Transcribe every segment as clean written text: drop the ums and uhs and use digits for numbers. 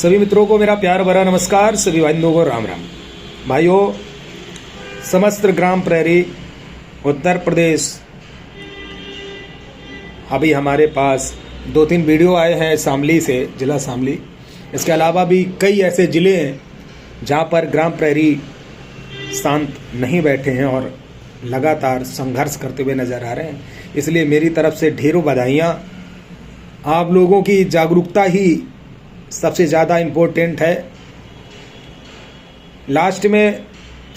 सभी मित्रों को मेरा प्यार भरा नमस्कार। सभी भाइयों को राम राम। भाइयों, समस्त ग्राम प्रहरी उत्तर प्रदेश, अभी हमारे पास 2-3 वीडियो आए हैं शामली से, जिला शामली। इसके अलावा भी कई ऐसे ज़िले हैं जहां पर ग्राम प्रहरी शांत नहीं बैठे हैं और लगातार संघर्ष करते हुए नज़र आ रहे हैं। इसलिए मेरी तरफ से ढेरों बधाइयाँ। आप लोगों की जागरूकता ही सबसे ज़्यादा इम्पोर्टेंट है। लास्ट में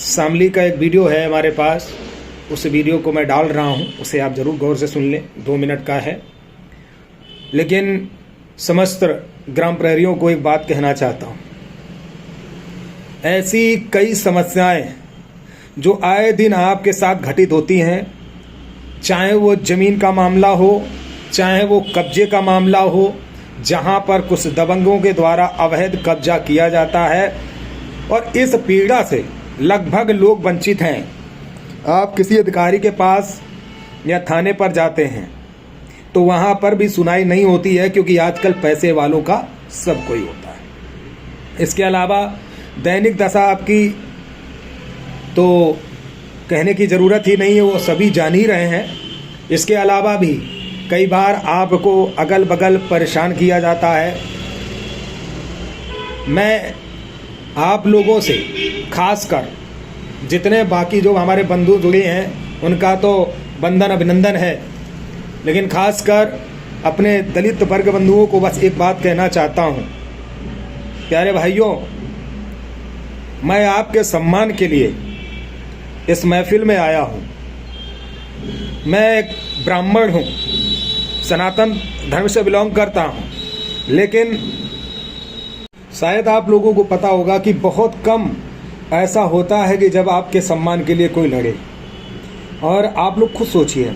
शामली का एक वीडियो है हमारे पास, उस वीडियो को मैं डाल रहा हूं, उसे आप ज़रूर गौर से सुन लें। 2 मिनट का है, लेकिन समस्त ग्राम प्रहरियों को एक बात कहना चाहता हूं। ऐसी कई समस्याएं जो आए दिन आपके साथ घटित होती हैं, चाहे वो ज़मीन का मामला हो, चाहे वो कब्जे का मामला हो, जहां पर कुछ दबंगों के द्वारा अवैध कब्जा किया जाता है और इस पीड़ा से लगभग लोग वंचित हैं। आप किसी अधिकारी के पास या थाने पर जाते हैं तो वहां पर भी सुनाई नहीं होती है, क्योंकि आजकल पैसे वालों का सब कोई होता है। इसके अलावा दैनिक दशा आपकी तो कहने की ज़रूरत ही नहीं है, वो सभी जान ही रहे हैं। इसके अलावा भी कई बार आपको अगल बगल परेशान किया जाता है। मैं आप लोगों से खासकर जितने बाकी जो हमारे बंधु जुड़े हैं उनका तो बंधन अभिनंदन है, लेकिन खासकर अपने दलित वर्ग बंधुओं को बस एक बात कहना चाहता हूँ। प्यारे भाइयों, मैं आपके सम्मान के लिए इस महफिल में आया हूँ। मैं एक ब्राह्मण हूँ, सनातन धर्म से बिलोंग करता हूँ, लेकिन शायद आप लोगों को पता होगा कि बहुत कम ऐसा होता है कि जब आपके सम्मान के लिए कोई लड़े। और आप लोग खुद सोचिए,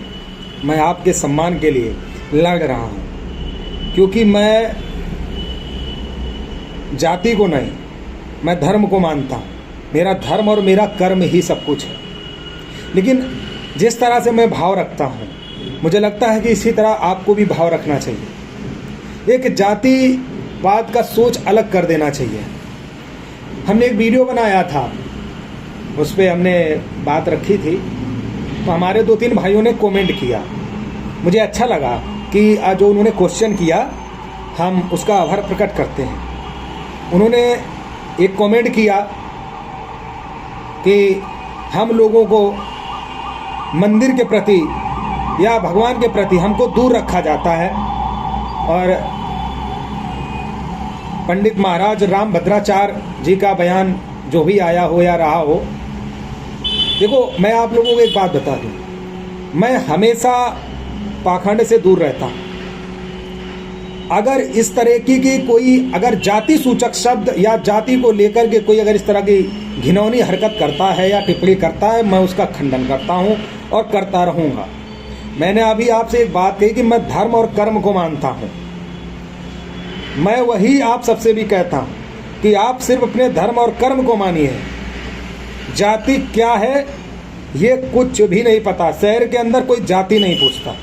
मैं आपके सम्मान के लिए लड़ रहा हूँ, क्योंकि मैं जाति को नहीं, मैं धर्म को मानता हूँ। मेरा धर्म और मेरा कर्म ही सब कुछ है। लेकिन जिस तरह से मैं भाव रखता हूँ, मुझे लगता है कि इसी तरह आपको भी भाव रखना चाहिए। एक जातिवाद का सोच अलग कर देना चाहिए। हमने एक वीडियो बनाया था, उस पर हमने बात रखी थी, तो हमारे 2-3 भाइयों ने कमेंट किया। मुझे अच्छा लगा कि जो उन्होंने क्वेश्चन किया, हम उसका आभार प्रकट करते हैं। उन्होंने एक कमेंट किया कि हम लोगों को मंदिर के प्रति या भगवान के प्रति हमको दूर रखा जाता है, और पंडित महाराज राम भद्राचार्य जी का बयान जो भी आया हो या रहा हो। देखो, मैं आप लोगों को एक बात बता दूं, मैं हमेशा पाखंड से दूर रहता हूं। अगर इस तरह की कोई अगर जाति सूचक शब्द या जाति को लेकर के कोई अगर इस तरह की घिनौनी हरकत करता है या टिप्पणी करता है, मैं उसका खंडन करता हूं और करता रहूंगा। मैंने अभी आपसे एक बात कही कि मैं धर्म और कर्म को मानता हूं। मैं वही आप सबसे भी कहता हूं कि आप सिर्फ अपने धर्म और कर्म को मानिए। जाति क्या है ये कुछ भी नहीं पता। शहर के अंदर कोई जाति नहीं पूछता।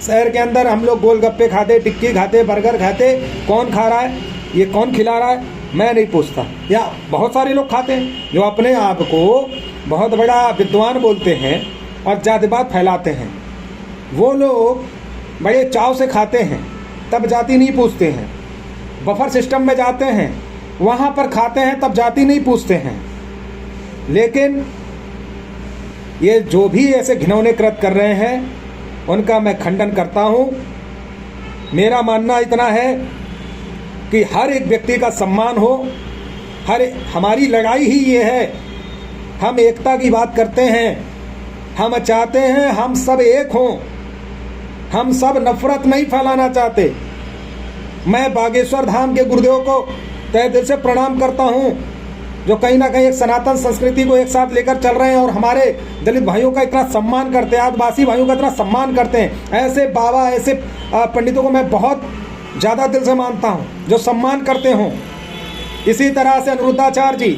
शहर के अंदर हम लोग गोलगप्पे खाते, टिक्की खाते, बर्गर खाते, कौन खा रहा है, ये कौन खिला रहा है, मैं नहीं पूछता। या बहुत सारे लोग खाते हैं जो अपने आप को बहुत बड़ा विद्वान बोलते हैं और जातिवाद फैलाते हैं। वो लोग बड़े चाव से खाते हैं, तब जाति नहीं पूछते हैं। बफर सिस्टम में जाते हैं, वहाँ पर खाते हैं, तब जाति नहीं पूछते हैं। लेकिन ये जो भी ऐसे घिनौने कृत्य कर रहे हैं, उनका मैं खंडन करता हूँ। मेरा मानना इतना है कि हर एक व्यक्ति का सम्मान हो। हमारी लड़ाई ही ये है, हम एकता की बात करते हैं। हम चाहते हैं हम सब एक हों, हम सब नफरत नहीं फैलाना चाहते। मैं बागेश्वर धाम के गुरुदेव को तहे दिल से प्रणाम करता हूं, जो कहीं ना कहीं एक सनातन संस्कृति को एक साथ लेकर चल रहे हैं और हमारे दलित भाइयों का इतना सम्मान करते हैं, आदिवासी भाइयों का इतना सम्मान करते हैं। ऐसे बाबा, ऐसे पंडितों को मैं बहुत ज़्यादा दिल से मानता हूं, जो सम्मान करते हों। इसी तरह से अनिरुद्धाचार्य जी,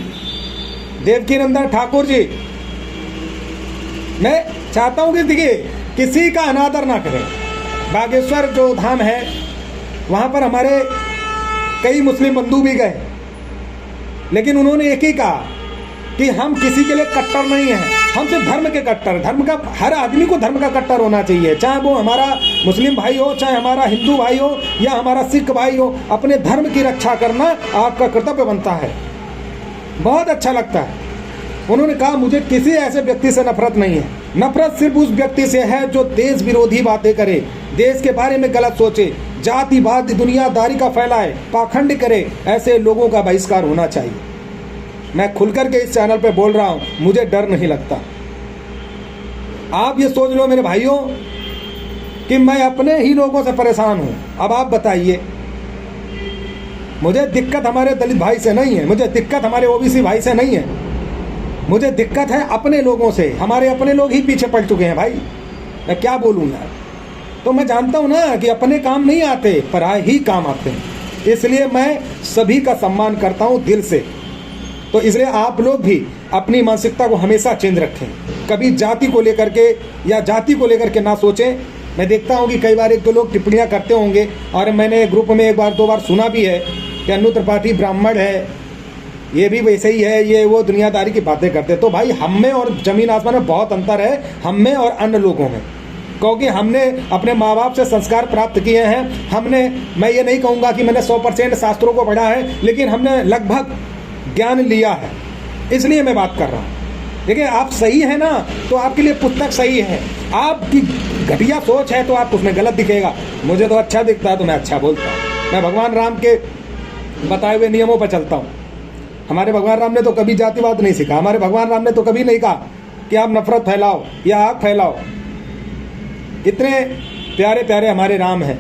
देवकीनंदन ठाकुर जी, मैं चाहता हूं कि देखिए किसी का अनादर ना करें। बागेश्वर जो धाम है, वहाँ पर हमारे कई मुस्लिम बंधु भी गए, लेकिन उन्होंने एक ही कहा कि हम किसी के लिए कट्टर नहीं हैं, हम सिर्फ धर्म के कट्टर। धर्म का, हर आदमी को धर्म का कट्टर होना चाहिए, चाहे वो हमारा मुस्लिम भाई हो, चाहे हमारा हिंदू भाई हो या हमारा सिख भाई हो। अपने धर्म की रक्षा करना आपका कर्तव्य बनता है। बहुत अच्छा लगता है। उन्होंने कहा मुझे किसी ऐसे व्यक्ति से नफरत नहीं है, नफरत सिर्फ उस व्यक्ति से है जो देश विरोधी बातें करे, देश के बारे में गलत सोचे, जातिवाद दुनियादारी का फैलाए, पाखंड करे। ऐसे लोगों का बहिष्कार होना चाहिए। मैं खुलकर के इस चैनल पे बोल रहा हूं, मुझे डर नहीं लगता। आप ये सोच लो मेरे भाइयों कि मैं अपने ही लोगों से परेशान हूं। अब आप बताइए, मुझे दिक्कत हमारे दलित भाई से नहीं है, मुझे दिक्कत हमारे ओबीसी भाई से नहीं है, मुझे दिक्कत है अपने लोगों से। हमारे अपने लोग ही पीछे पड़ चुके हैं भाई, मैं क्या बोलूँ यार। तो मैं जानता हूँ ना कि अपने काम नहीं आते, पराए ही काम आते हैं। इसलिए मैं सभी का सम्मान करता हूँ दिल से। तो इसलिए आप लोग भी अपनी मानसिकता को हमेशा चेंज रखें, कभी जाति को लेकर के या जाति को लेकर के ना सोचें। मैं देखता हूँ कि कई बार एक दो लोग टिप्पणियाँ करते होंगे, और मैंने ग्रुप में एक बार दो बार सुना भी है कि अनु त्रिपाठी ब्राह्मण है, ये भी वैसे ही है, ये वो दुनियादारी की बातें करते। तो भाई हम में और जमीन आसमान में बहुत अंतर है, हम में और अन्य लोगों में, क्योंकि हमने अपने माँ बाप से संस्कार प्राप्त किए हैं। हमने, मैं ये नहीं कहूँगा कि मैंने 100% शास्त्रों को पढ़ा है, लेकिन हमने लगभग ज्ञान लिया है, इसलिए मैं बात कर रहा हूँ। देखिए आप सही है ना, तो आपके लिए पुस्तक सही है, आपकी घटिया सोच है तो आपको उसमें गलत दिखेगा। मुझे तो अच्छा दिखता है तो मैं अच्छा बोलता हूँ। मैं भगवान राम के बताए हुए नियमों पर चलता हूँ। हमारे भगवान राम ने तो कभी जातिवाद नहीं सीखा, हमारे भगवान राम ने तो कभी नहीं कहा कि आप नफरत फैलाओ या आग फैलाओ। इतने प्यारे प्यारे हमारे राम हैं,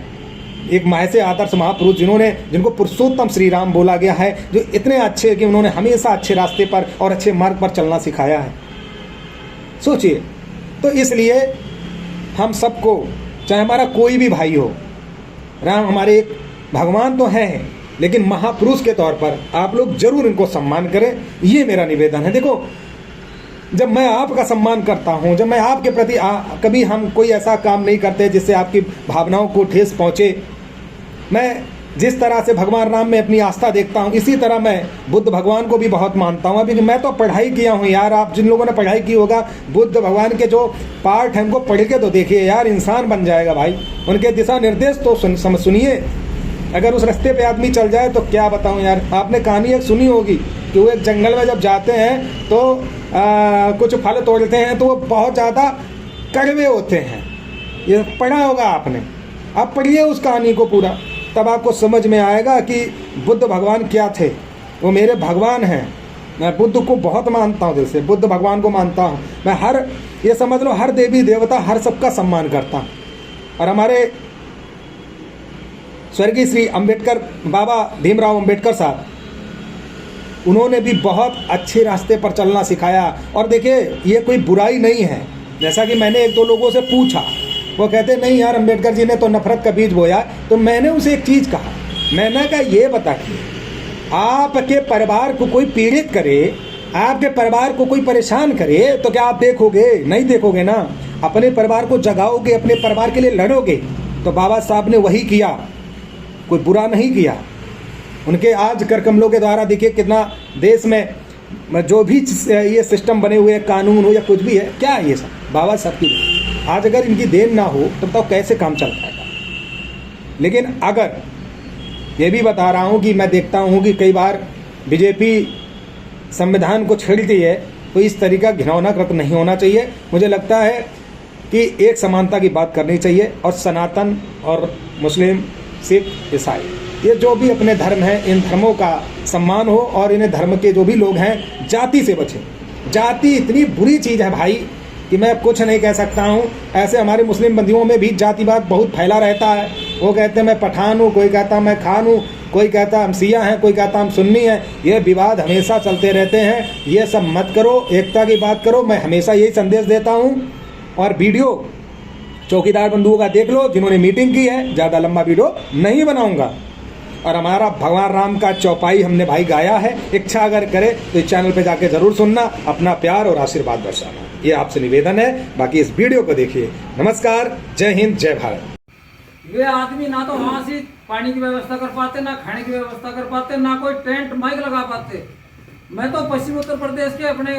एक महसे आदर्श महापुरुष जिनको पुरुषोत्तम श्री राम बोला गया है, जो इतने अच्छे कि उन्होंने हमेशा अच्छे रास्ते पर और अच्छे मार्ग पर चलना सिखाया है। सोचिए, तो इसलिए हम सबको, चाहे हमारा कोई भी भाई हो, राम हमारे एक भगवान तो हैं, लेकिन महापुरुष के तौर पर आप लोग जरूर इनको सम्मान करें, ये मेरा निवेदन है। देखो, जब मैं आपका सम्मान करता हूं, जब मैं आपके प्रति कभी हम कोई ऐसा काम नहीं करते जिससे आपकी भावनाओं को ठेस पहुंचे। मैं जिस तरह से भगवान राम में अपनी आस्था देखता हूं, इसी तरह मैं बुद्ध भगवान को भी बहुत मानता हूं। अभी मैं तो पढ़ाई किया हूं यार, आप जिन लोगों ने पढ़ाई की होगा, बुद्ध भगवान के जो पाठ हैं उनको पढ़ के तो देखिए यार, इंसान बन जाएगा भाई। उनके दिशा निर्देश तो सुनिए। अगर उस रास्ते पे आदमी चल जाए तो क्या बताऊं यार। आपने कहानी एक सुनी होगी कि वो एक जंगल में जब जाते हैं तो कुछ फल तोड़ते हैं तो वो बहुत ज़्यादा कड़वे होते हैं। ये पढ़ा होगा आपने, आप पढ़िए उस कहानी को पूरा, तब आपको समझ में आएगा कि बुद्ध भगवान क्या थे। वो मेरे भगवान हैं। मैं बुद्ध को बहुत मानता हूँ, दिल से बुद्ध भगवान को मानता हूँ। मैं ये समझ लो हर देवी देवता, हर सबका सम्मान करता हूँ। और हमारे स्वर्गीय श्री अंबेडकर, बाबा भीमराव अंबेडकर साहब, उन्होंने भी बहुत अच्छे रास्ते पर चलना सिखाया। और देखिए, ये कोई बुराई नहीं है। जैसा कि मैंने एक दो लोगों से पूछा, वो कहते नहीं यार अंबेडकर जी ने तो नफरत का बीज बोया। तो मैंने उसे एक चीज़ कहा, मैंने कहा ये बताइए, आपके परिवार को कोई पीड़ित करे, आपके परिवार को कोई परेशान करे तो क्या आप देखोगे? नहीं देखोगे ना। अपने परिवार को जगाओगे, अपने परिवार के लिए लड़ोगे। तो बाबा साहब ने वही किया, कोई बुरा नहीं किया। उनके आज कर कमलों के द्वारा देखिए कितना देश में जो भी ये सिस्टम बने हुए हैं, कानून हो या कुछ भी है, क्या है ये सब बाबा साहब की। आज अगर इनकी देन ना हो तो बताओ कैसे काम चल पाएगा। लेकिन अगर ये भी बता रहा हूँ कि मैं देखता हूँ कि कई बार बीजेपी संविधान को छेड़ती है, तो इस तरीका घिनौना कृत्य नहीं होना चाहिए। मुझे लगता है कि एक समानता की बात करनी चाहिए, और सनातन और मुस्लिम, सिख, ईसाई, ये जो भी अपने धर्म हैं, इन धर्मों का सम्मान हो, और इन्हें धर्म के जो भी लोग हैं जाति से बचें। जाति इतनी बुरी चीज़ है भाई कि मैं कुछ नहीं कह सकता हूँ। ऐसे हमारे मुस्लिम बंदियों में भी जातिवाद बहुत फैला रहता है। वो कहते हैं मैं पठान हूँ, कोई कहता मैं खान हूँ, कोई कहता हम सिया हैं, कोई कहता हम सुन्नी हैं। ये विवाद हमेशा चलते रहते हैं। ये सब मत करो, एकता की बात करो। मैं हमेशा यही संदेश देता हूँ। और वीडियो चौकीदार बंधुओं का देख लो जिन्होंने मीटिंग की है, ज़्यादा लंबा वीडियो नहीं बनाऊंगा। और हमारा भगवान राम का चौपाई हमने भाई गाया है, इच्छा अगर करे तो इस चैनल पे जाके ज़रूर सुनना, अपना प्यार और आशीर्वाद दर्शाना, ये आपसे निवेदन है। बाकी इस वीडियो को देखिए। नमस्कार, जय हिंद, जय भारत। ये आदमी ना तो वहाँ से पानी की व्यवस्था कर पाते, ना खाने की व्यवस्था कर पाते, ना कोई टेंट माइक लगा पाते। मैं तो पश्चिम उत्तर प्रदेश के अपने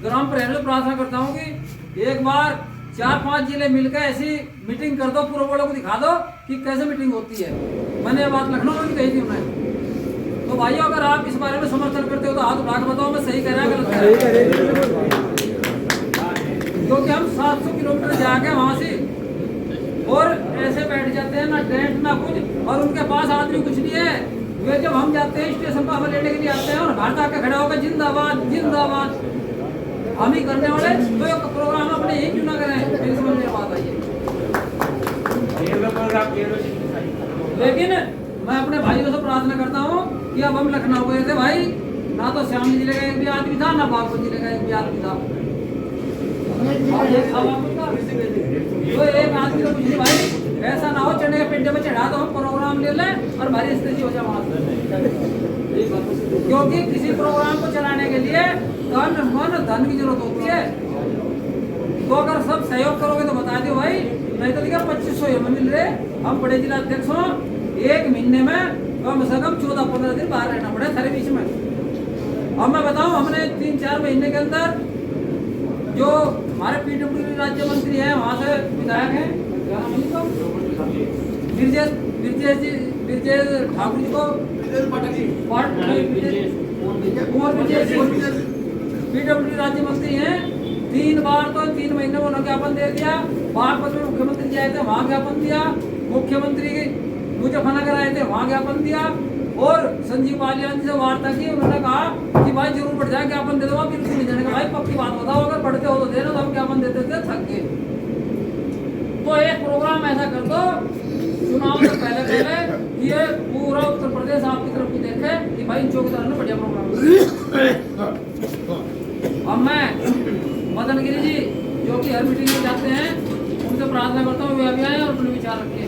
ग्राम प्रधान से प्रार्थना करता हूँ कि एक बार 4-5 जिले मिलकर ऐसी मीटिंग कर दो, पूर्व वालों को दिखा दो कि कैसे मीटिंग होती है। मैंने ये बात लखनऊ में भी कही थी उन्हें। तो भाइयों, अगर आप इस बारे में समर्थन करते हो तो हाथ उठा के बताओ मैं सही कह रहा गलत कह रहा। क्योंकि हम 700 किलोमीटर जाके वहां से और ऐसे बैठ जाते हैं, ना टेंट ना कुछ, और उनके पास आदमी कुछ नहीं है। वे जब हम जाते हैं स्टेशन पर हमें लेने के लिए आते हैं और बाहर जाकर खड़े होकर जिंदाबाद जिंदाबाद हम ही करने वाले, तो एक प्रोग्राम अपने यही क्यों ना करें। मेरी समझ में बात आई है। लेकिन मैं अपने भाइयों से प्रार्थना करता हूँ कि अब हम लखनऊ गए थे भाई, ना तो श्यामली जिले का एक भी आदमी था, ना बागपत जिले का एक भी आदमी था। और एक आदमी तो कुछ नहीं भाई, ऐसा ना हो चढ़ने के पिंडे में चढ़ा दो, हम प्रोग्राम ले लें और भारी स्थिति हो जाए वहां से। क्योंकि किसी प्रोग्राम को चलाने के लिए तन मन धन की जरूरत होती है। तो अगर सब सहयोग करोगे तो बता दो भाई, नहीं तो देखिए 2500 में मिल रहे, हम बड़े जिला अध्यक्ष हों, एक महीने में कम से कम 14-15 दिन बाहर रहना पड़े सारे बीच में। अब मैं बताऊं, हमने 3-4 महीने के अंदर जो हमारे पीडब्ल्यूडी राज्य मंत्री हैं, वहां से विधायक हैं, ब्रजेश ठाकुर जी को, पीडब्ल्यूडी राज्य मंत्री हैं, 3 बार तो 3 महीने में उन्होंने ज्ञापन दे दिया। बागपत में मुख्यमंत्री जी आए थे, वहां ज्ञापन दिया। मुख्यमंत्री मुजफ्फरनगर आए थे, वहां ज्ञापन दिया। और संजीव बालियान जी से वार्ता की, उन्होंने कहा कि भाई जरूर बढ़ जाए, ज्ञापन दे दो, बिल्कुल नहीं जाने का। भाई पक्की बात बताओ, अगर बढ़ते हो तो देना, तो हम ज्ञापन देते थे, थक गए। तो एक प्रोग्राम ऐसा कर दो चुनाव से पहले कि ये पूरा उत्तर प्रदेश आपकी तरफ भी देखे कि भाई इन चौकीदारों ने बढ़िया प्रोग्राम। अब मैं मदन गिरी जी जो कि हर मीटिंग में जाते हैं, उनसे प्रार्थना करता हूँ वे अभी आए और अपने विचार रखिए।